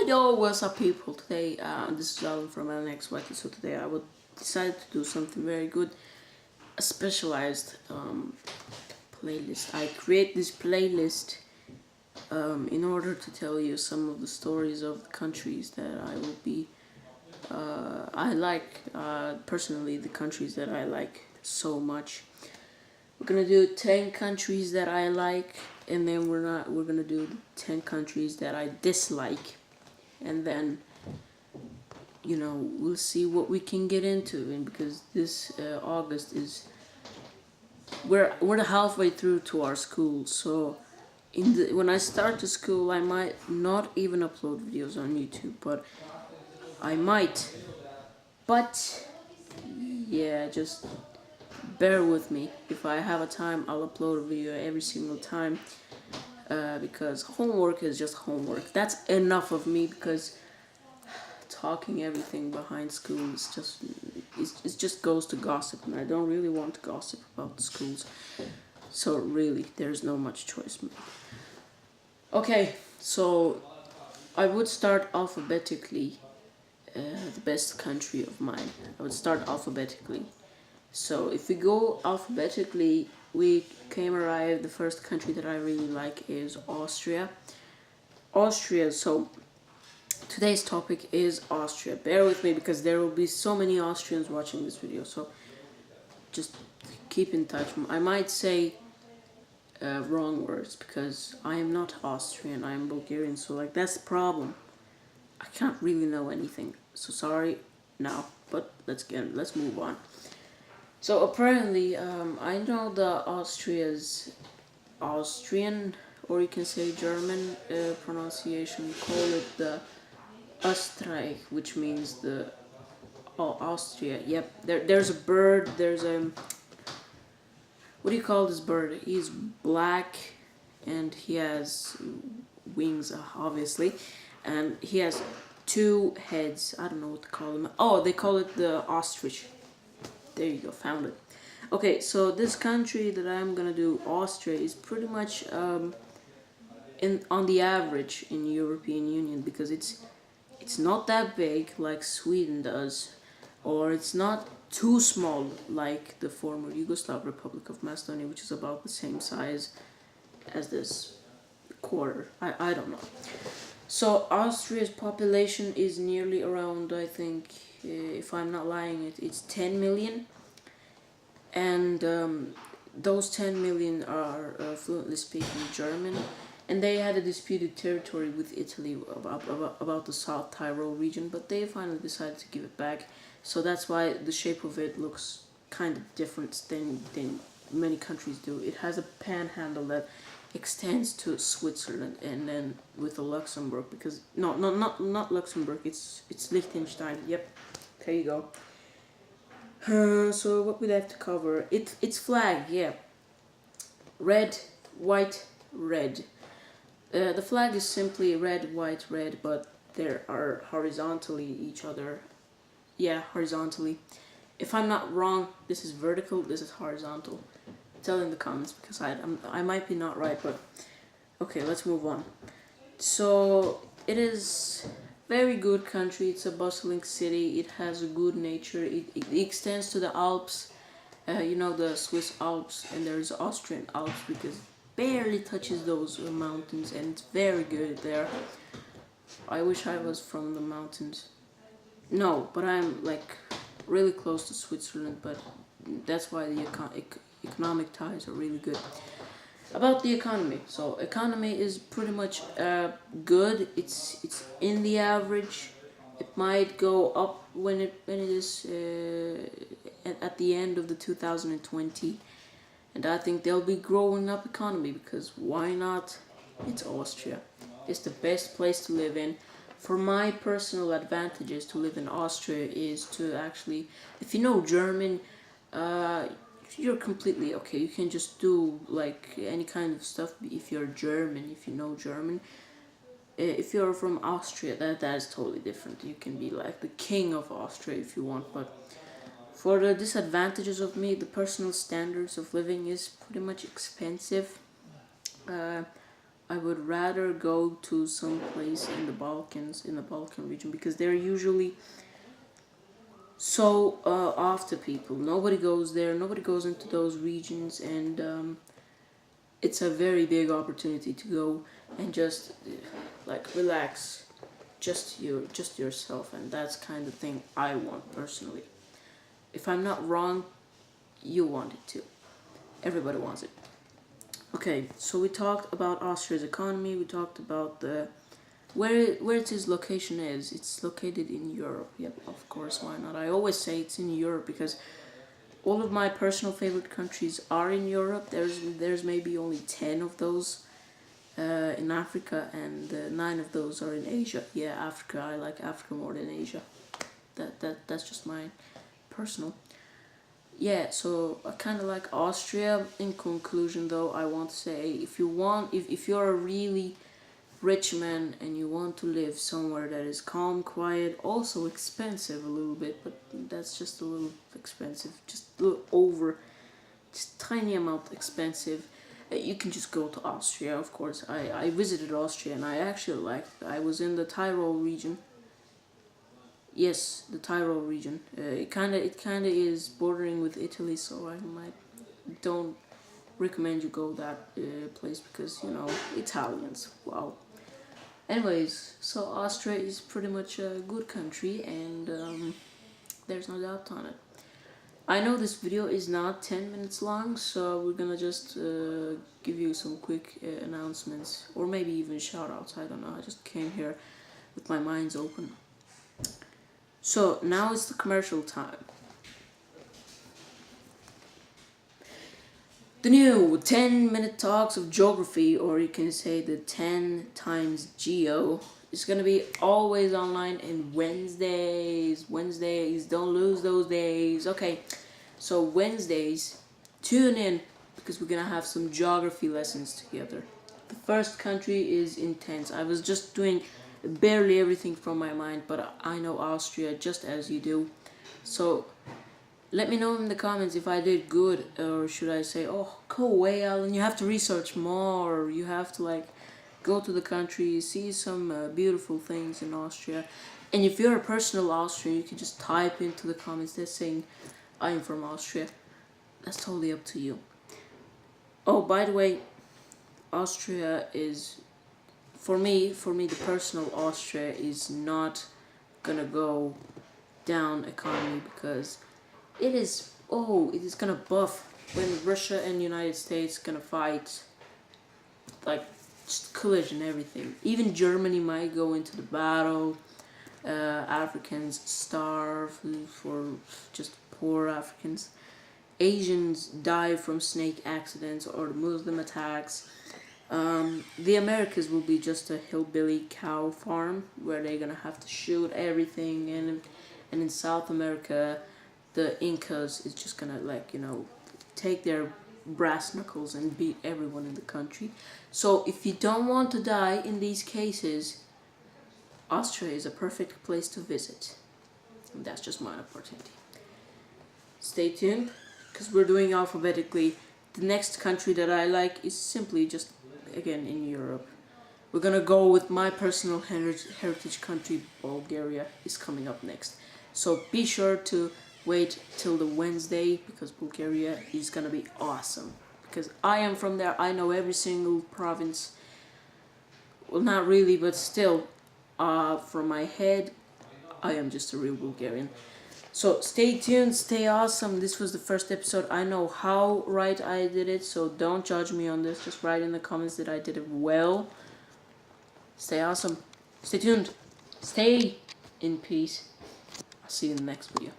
Yo, what's up people? Today, this is Alan from LNXYT. So today I would decide to do something very good, a specialized playlist. I create this playlist in order to tell you some of the stories of the countries that I will be, I like, personally the countries that I like so much. We're gonna do 10 countries that I like, and then we're gonna do 10 countries that I dislike. And then we'll see what we can get into. And because this August is we're halfway through to our school, so when I start the school I might not even upload videos on YouTube, but I might. But yeah, just bear with me. If I have a time, I'll upload a video every single time, because homework is just homework. That's enough of me, because talking everything behind school is just it just goes to gossip, and I don't really want to gossip about the schools. So really, there's no much choice. Okay, so I would start alphabetically. The best country of mine. I would start alphabetically. So if we go alphabetically, the first country that I really like is Austria. So today's topic is Austria. Bear with me because there will be so many Austrians watching this video, so just keep in touch. I might say wrong words because I am not Austrian, I am Bulgarian, so like that's the problem. I can't really know anything, so sorry now, but let's move on. So apparently, I know the Austrian, or you can say German pronunciation, call it the Österreich, which means the Austria. Yep, there's a bird. There's a, what do you call this bird? He's black, and he has wings, obviously, and he has two heads. I don't know what to call them. Oh, they call it the ostrich. There you go, found it. Okay, so this country that I'm gonna do, Austria, is pretty much on the average in European Union, because it's not that big like Sweden does, or it's not too small like the former Yugoslav Republic of Macedonia, which is about the same size as this quarter. I don't know. So Austria's population is nearly around, I think, if I'm not lying, it's 10 million. And those 10 million are fluently speaking German. And they had a disputed territory with Italy about the South Tyrol region, but they finally decided to give it back. So that's why the shape of it looks kind of different than many countries do. It has a panhandle that extends to Switzerland, and then with the Luxembourg, because not Luxembourg, it's Liechtenstein. Yep, there you go. So what we have to cover? It's flag, yeah. Red, white, red. The flag is simply red, white, red, but there are horizontally each other. Yeah, horizontally. If I'm not wrong, this is vertical, this is horizontal. Tell in the comments, because I might be not right, but okay, let's move on. So it is very good country. It's a bustling city. It has a good nature. It extends to the Alps, the Swiss Alps, and there's Austrian Alps, because barely touches those mountains, and it's very good there. I wish I was from the mountains. No, but I'm like really close to Switzerland, but that's why the economic ties are really good. About the economy, so economy is pretty much good. It's in the average. It might go up when it is at the end of the 2020, and I think they'll be growing up economy, because why not? It's Austria. It's the best place to live in. For my personal advantages to live in Austria is to actually, if you know German, you're completely okay. You can just do like any kind of stuff if you're German, if you know German. If you're from Austria, that is totally different. You can be like the king of Austria if you want, but for the disadvantages of me, the personal standards of living is pretty much expensive. I would rather go to some place in the Balkans, in the Balkan region, because they're usually so off to people. Nobody goes there. Nobody goes into those regions, and it's a very big opportunity to go and just like relax, just yourself, and that's kind of thing I want personally. If I'm not wrong, you want it too. Everybody wants it. Okay, so we talked about Austria's economy. We talked about the where its location is. It's located in Europe. Yep, of course, why not? I always say it's in Europe because all of my personal favorite countries are in Europe. There's maybe only 10 of those in Africa, and 9 of those are in Asia. Yeah, Africa. I like Africa more than Asia. That's just my personal. Yeah, so I kind of like Austria. In conclusion, though, I want to say if you're a really rich man and you want to live somewhere that is calm, quiet, also expensive a little bit, but that's just a little expensive, just a little over, just tiny amount expensive. You can just go to Austria, of course. I visited Austria and I actually liked it. I was in the Tyrol region. Yes, the Tyrol region. It kinda is bordering with Italy, so I don't recommend you go that place because Italians. Wow. Anyways, so Austria is pretty much a good country, and there's no doubt on it. I know this video is not 10 minutes long, so we're gonna just give you some quick announcements, or maybe even shout outs. I don't know. I just came here with my minds open. So now it's the commercial time. The new 10-minute talks of geography, or you can say the 10 times geo, is gonna be always online on Wednesdays. Wednesdays, don't lose those days. Okay, so Wednesdays, tune in because we're gonna have some geography lessons together. The first country is intense. I was just doing barely everything from my mind, but I know Austria just as you do. So let me know in the comments if I did good, or should I say, oh, go away, Alan, you have to research more, you have to go to the country, see some beautiful things in Austria. And if you're a personal Austrian, you can just type into the comments there saying, I'm from Austria. That's totally up to you. Oh, by the way, Austria is, for me, the personal Austria is not gonna go down economy because it is gonna buff when Russia and United States gonna fight, just collision, everything. Even Germany might go into the battle. Africans starve for just poor Africans. Asians die from snake accidents or Muslim attacks. The Americas will be just a hillbilly cow farm where they're gonna have to shoot everything, and in South America, the Incas is just gonna take their brass knuckles and beat everyone in the country. So if you don't want to die in these cases, Austria is a perfect place to visit. And that's just my opportunity. Stay tuned, because we're doing alphabetically. The next country that I like is simply just, again, in Europe. We're gonna go with my personal heritage country, Bulgaria, is coming up next. So be sure to wait till the Wednesday, because Bulgaria is gonna be awesome. Because I am from there, I know every single province. Well, not really, but still, from my head, I am just a real Bulgarian. So stay tuned, stay awesome. This was the first episode. I know how right I did it, so don't judge me on this. Just write in the comments that I did it well. Stay awesome. Stay tuned. Stay in peace. I'll see you in the next video.